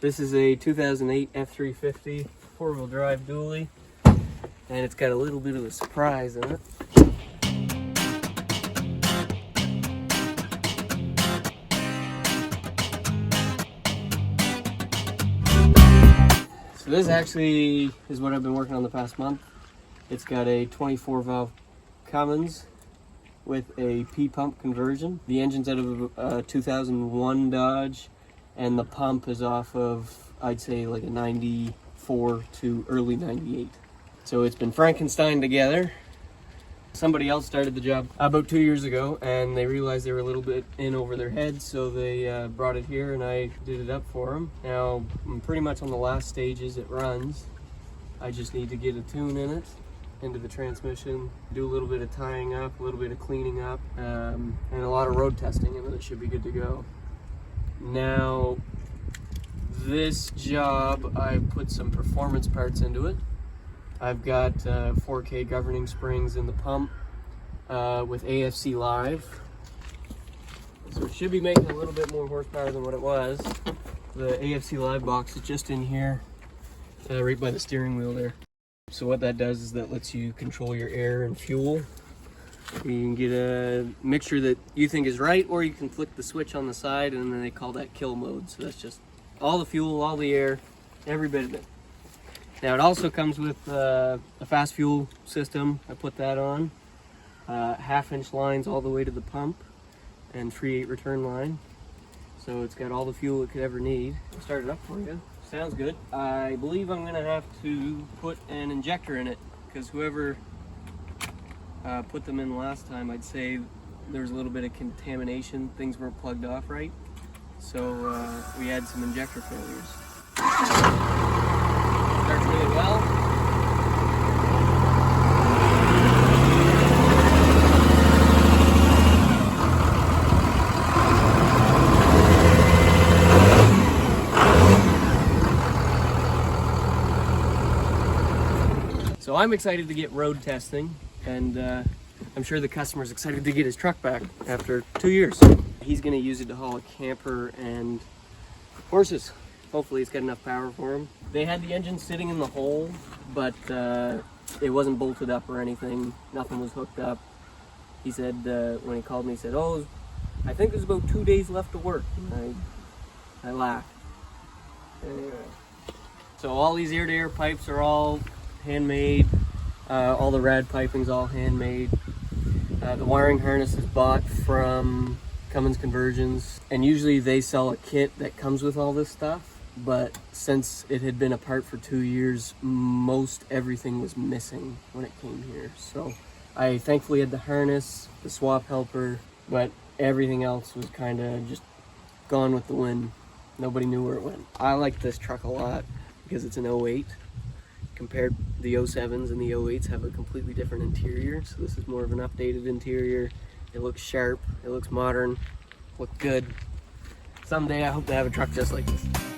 This is a 2008 F350 four-wheel drive dually, and it's got a little bit of a surprise in it. So this actually is what I've been working on the past month. It's got a 24 valve Cummins with a P-pump conversion. The engine's out of a 2001 Dodge, and the pump is off of, I'd say, like a 94 to early 98. So it's been Frankenstein together. Somebody else started the job about 2 years ago, and they realized they were a little bit in over their heads, so they brought it here and I did it up for them. Now I'm pretty much on the last stages. It runs. I just need to get a tune in it, into the transmission, do a little bit of tying up, a little bit of cleaning up, and a lot of road testing, and then it should be good to go. Now, this job, I put some performance parts into it. I've got 4K governing springs in the pump with AFC Live. So it should be making a little bit more horsepower than what it was. The AFC Live box is just in here, right by the steering wheel there. So what that does is that lets you control your air and fuel. You can get a mixture that you think is right, or you can flick the switch on the side, and then they call that kill mode. So that's just all the fuel, all the air, every bit of it. Now it also comes with a fast fuel system. I put that on. 1/2-inch lines all the way to the pump, and 3/8 return line. So it's got all the fuel it could ever need. I'll start it up for you. Sounds good. I believe I'm gonna have to put an injector in it, because whoever put them in last time, I'd say there was a little bit of contamination. Things weren't plugged off right. So we had some injector failures. Starts really well. So I'm excited to get road testing, and I'm sure the customer's excited to get his truck back after 2 years. He's going to use it to haul a camper and horses. Hopefully it's got enough power for him. They had the engine sitting in the hole, but it wasn't bolted up or anything. Nothing was hooked up. He said, when he called me, he said, "Oh, I think there's about 2 days left to work." And I laughed. Anyway. So all these ear-to-ear pipes are all handmade. All the rad piping's all handmade. The wiring harness is bought from Cummins Conversions, and usually they sell a kit that comes with all this stuff, but since it had been apart for 2 years, most everything was missing when it came here. So I thankfully had the harness, the swap helper, but everything else was kind of just gone with the wind. Nobody knew where it went. I like this truck a lot because it's an 08. Compared, the 07s and the 08s have a completely different interior, so this is more of an updated interior. It looks sharp, it looks modern, looks good. Someday I hope to have a truck just like this.